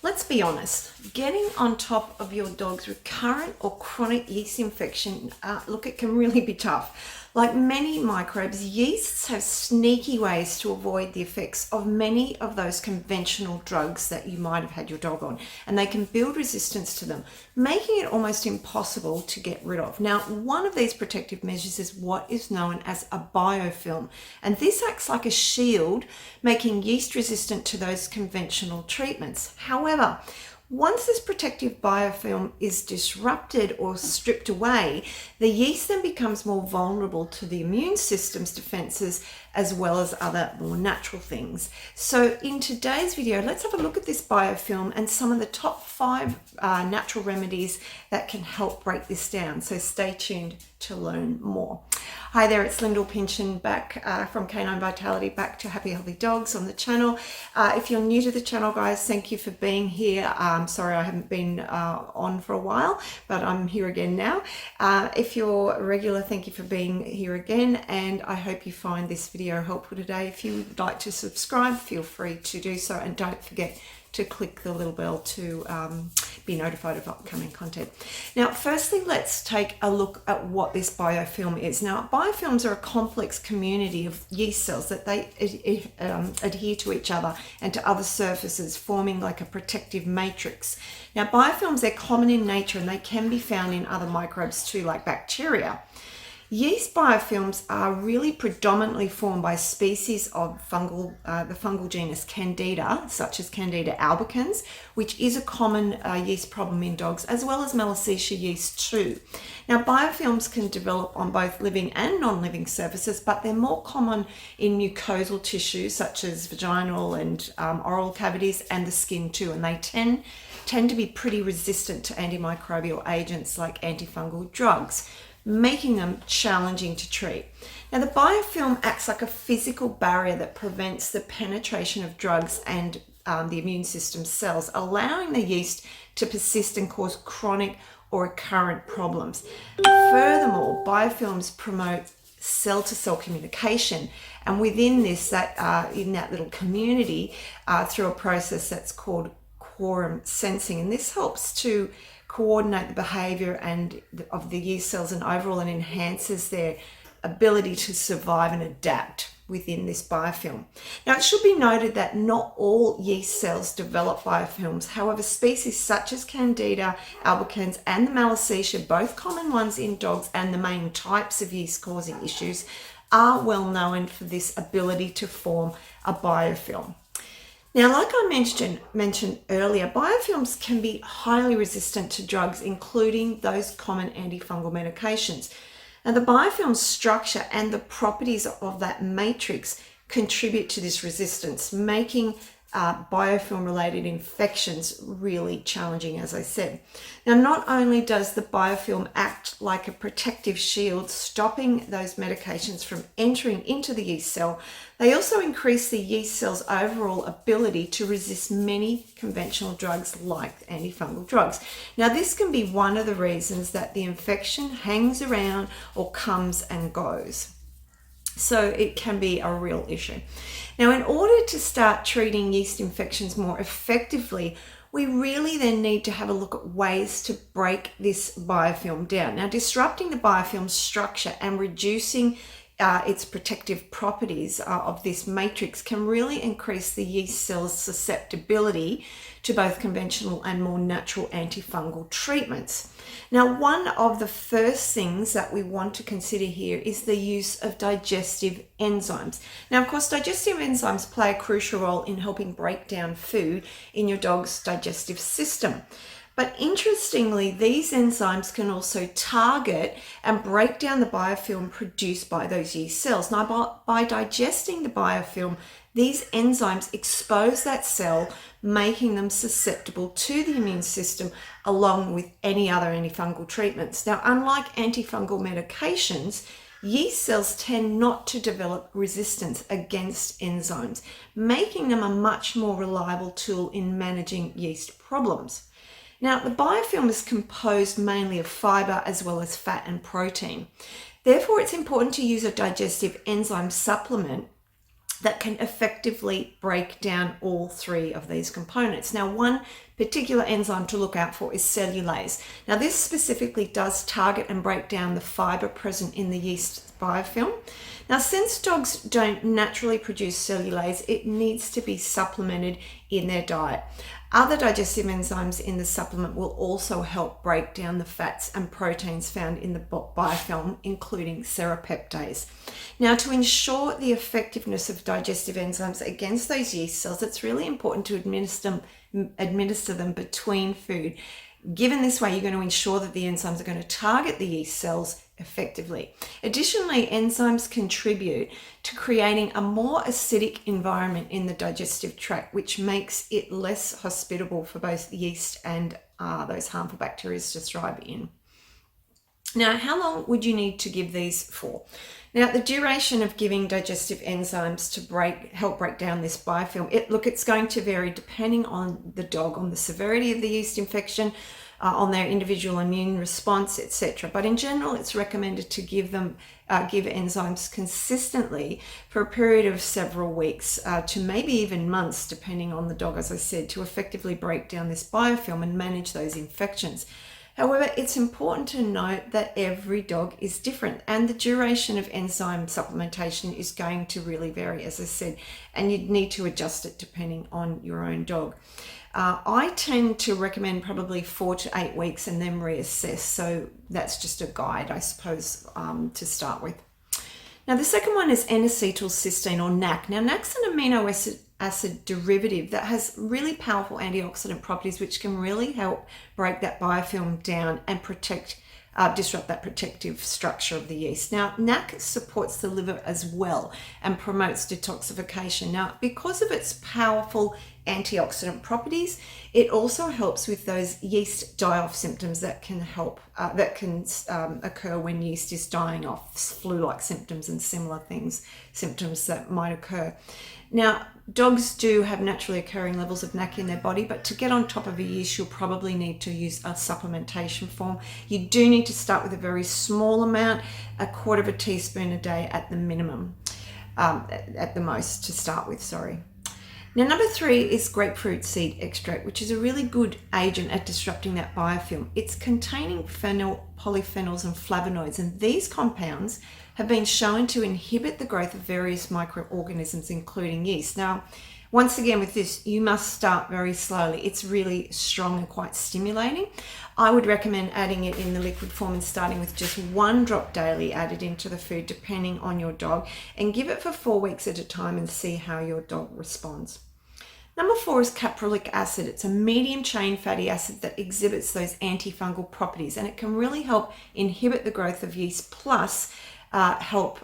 Let's be honest, getting on top of your dog's recurrent or chronic yeast infection, look, it can really be tough. Like many microbes, yeasts have sneaky ways to avoid the effects of many of those conventional drugs that you might have had your dog on, and they can build resistance to them, making it almost impossible to get rid of. Now, one of these protective measures is what is known as a biofilm, and this acts like a shield, making yeast resistant to those conventional treatments. However, once this protective biofilm is disrupted or stripped away, the yeast then becomes more vulnerable to the immune system's defenses as well as other more natural things. So in today's video, let's have a look at this biofilm and some of the top 5 natural remedies that can help break this down. So stay tuned to learn more. Hi there, it's Lyndall Pinchin back from Canine Vitality, back to Happy Healthy Dogs on the channel. If you're new to the channel, guys, thank you for being here. Sorry I haven't been on for a while, but I'm here again now. If you're a regular, thank you for being here again, and I hope you find this video helpful today. If you would like to subscribe, feel free to do so, and don't forget to click the little bell to be notified of upcoming content. Now, firstly, let's take a look at what this biofilm is. Now, biofilms are a complex community of yeast cells that they adhere to each other and to other surfaces, forming like a protective matrix. Now, biofilms, they're common in nature and they can be found in other microbes too, like bacteria. Yeast biofilms are really predominantly formed by species of the fungal genus Candida, such as Candida albicans, which is a common yeast problem in dogs, as well as Malassezia yeast too. Now, biofilms can develop on both living and non-living surfaces, but they're more common in mucosal tissues, such as vaginal and oral cavities, and the skin too, and they tend to be pretty resistant to antimicrobial agents like antifungal drugs, making them challenging to treat. Now, the biofilm acts like a physical barrier that prevents the penetration of drugs and the immune system cells, allowing the yeast to persist and cause chronic or recurrent problems. Furthermore, biofilms promote cell-to-cell communication, and within this, in that little community, through a process that's called quorum sensing, and this helps to coordinate the behavior of the yeast cells and overall, and enhances their ability to survive and adapt within this biofilm. Now, it should be noted that not all yeast cells develop biofilms. However, species such as Candida albicans and the Malassezia, both common ones in dogs and the main types of yeast causing issues, are well known for this ability to form a biofilm. Now, like I mentioned earlier, biofilms can be highly resistant to drugs, including those common antifungal medications. Now, the biofilm structure and the properties of that matrix contribute to this resistance, making biofilm-related infections really challenging, as I said. Now, not only does the biofilm act like a protective shield, stopping those medications from entering into the yeast cell, they also increase the yeast cell's overall ability to resist many conventional drugs like antifungal drugs. Now, this can be one of the reasons that the infection hangs around or comes and goes. So it can be a real issue. Now, in order to start treating yeast infections more effectively, we really then need to have a look at ways to break this biofilm down. Now, disrupting the biofilm structure and reducing its protective properties of this matrix can really increase the yeast cell's susceptibility to both conventional and more natural antifungal treatments. Now, one of the first things that we want to consider here is the use of digestive enzymes. Now, of course, digestive enzymes play a crucial role in helping break down food in your dog's digestive system. But interestingly, these enzymes can also target and break down the biofilm produced by those yeast cells. Now, by digesting the biofilm, these enzymes expose that cell, making them susceptible to the immune system along with any other antifungal treatments. Now, unlike antifungal medications, yeast cells tend not to develop resistance against enzymes, making them a much more reliable tool in managing yeast problems. Now, the biofilm is composed mainly of fiber as well as fat and protein. Therefore, it's important to use a digestive enzyme supplement that can effectively break down all 3 of these components. Now, one particular enzyme to look out for is cellulase. Now, this specifically does target and break down the fiber present in the yeast biofilm. Now, since dogs don't naturally produce cellulase, it needs to be supplemented in their diet. Other digestive enzymes in the supplement will also help break down the fats and proteins found in the biofilm, including serrapeptase. Now, to ensure the effectiveness of digestive enzymes against those yeast cells, it's really important to administer them between food. Given this way, you're going to ensure that the enzymes are going to target the yeast cells effectively. Additionally, enzymes contribute to creating a more acidic environment in the digestive tract, which makes it less hospitable for both yeast and those harmful bacteria to thrive in. Now, how long would you need to give these for? Now, the duration of giving digestive enzymes to help break down this biofilm, it's going to vary depending on the dog, on the severity of the yeast infection, on their individual immune response, etc. But in general, it's recommended to give enzymes consistently for a period of several weeks to maybe even months, depending on the dog, as I said, to effectively break down this biofilm and manage those infections. However, it's important to note that every dog is different and the duration of enzyme supplementation is going to really vary, as I said, and you'd need to adjust it depending on your own dog. I tend to recommend probably 4 to 8 weeks and then reassess. So that's just a guide, I suppose, to start with. Now, the second one is N-acetylcysteine, or NAC. Now, NAC's an amino acid derivative that has really powerful antioxidant properties, which can really help break that biofilm down and disrupt that protective structure of the yeast. Now, NAC supports the liver as well and promotes detoxification. Now, because of its powerful antioxidant properties, it also helps with those yeast die-off symptoms that can occur when yeast is dying off, flu-like symptoms and similar symptoms that might occur. Now, dogs do have naturally occurring levels of NAC in their body, but to get on top of a yeast, you'll probably need to use a supplementation form. You do need to start with a very small amount, 1/4 teaspoon a day at the minimum, at the most to start with, Now, number 3 is grapefruit seed extract, which is a really good agent at disrupting that biofilm. It's containing polyphenols and flavonoids, and these compounds have been shown to inhibit the growth of various microorganisms, including yeast. Now, once again, with this, you must start very slowly. It's really strong and quite stimulating. I would recommend adding it in the liquid form and starting with just 1 drop daily added into the food, depending on your dog, and give it for 4 weeks at a time and see how your dog responds. Number 4 is caprylic acid. It's a medium chain fatty acid that exhibits those antifungal properties, and it can really help inhibit the growth of yeast, plus help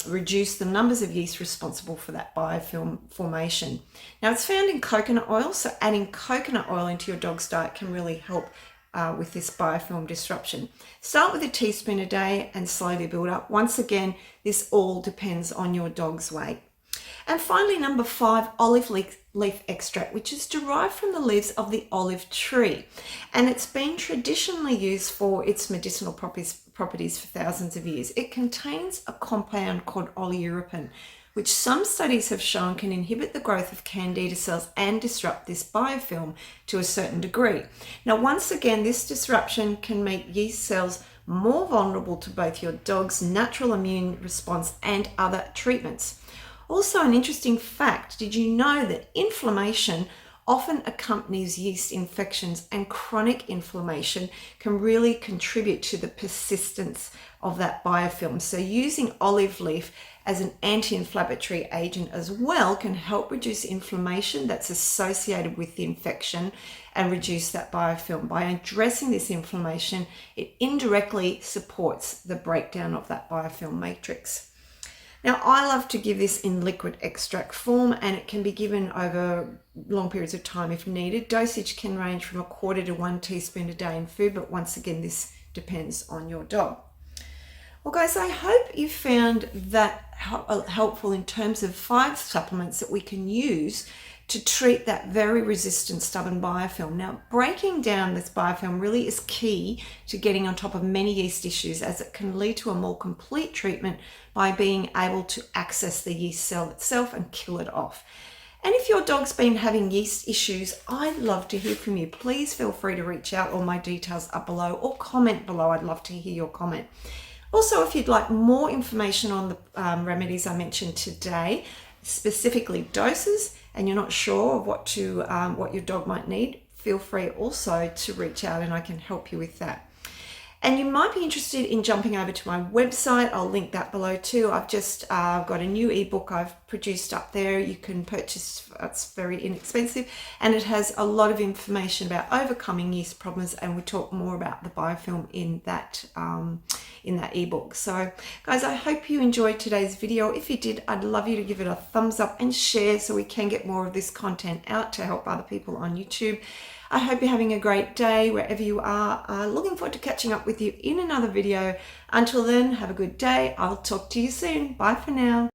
reduce the numbers of yeast responsible for that biofilm formation. Now, it's found in coconut oil, so adding coconut oil into your dog's diet can really help with this biofilm disruption. Start with a teaspoon a day and slowly build up. Once again, this all depends on your dog's weight. And finally, number 5, olive leaf extract, which is derived from the leaves of the olive tree. And it's been traditionally used for its medicinal properties for thousands of years. It contains a compound called oleuropein, which some studies have shown can inhibit the growth of candida cells and disrupt this biofilm to a certain degree. Now, once again, this disruption can make yeast cells more vulnerable to both your dog's natural immune response and other treatments. Also, an interesting fact, did you know that inflammation often accompanies yeast infections, and chronic inflammation can really contribute to the persistence of that biofilm? So using olive leaf as an anti-inflammatory agent as well can help reduce inflammation that's associated with the infection and reduce that biofilm. By addressing this inflammation, it indirectly supports the breakdown of that biofilm matrix. Now, I love to give this in liquid extract form, and it can be given over long periods of time if needed. Dosage can range from 1/4 to 1 teaspoon a day in food, but once again, this depends on your dog. Well, guys, I hope you found that helpful in terms of 5 supplements that we can use to treat that very resistant stubborn biofilm. Now, breaking down this biofilm really is key to getting on top of many yeast issues, as it can lead to a more complete treatment by being able to access the yeast cell itself and kill it off. And if your dog's been having yeast issues, I'd love to hear from you. Please feel free to reach out. All my details are below, or comment below. I'd love to hear your comment. Also, if you'd like more information on the remedies I mentioned today, specifically doses, and you're not sure of what your dog might need, feel free also to reach out and I can help you with that. And you might be interested in jumping over to my website. I'll link that below too. I've just got a new ebook I've produced up there. You can purchase, it's very inexpensive, and it has a lot of information about overcoming yeast problems, and we talk more about the biofilm in that ebook. So guys, I hope you enjoyed today's video. If you did, I'd love you to give it a thumbs up and share so we can get more of this content out to help other people on YouTube. I hope you're having a great day wherever you are. Looking forward to catching up with you in another video. Until then, have a good day. I'll talk to you soon. Bye for now.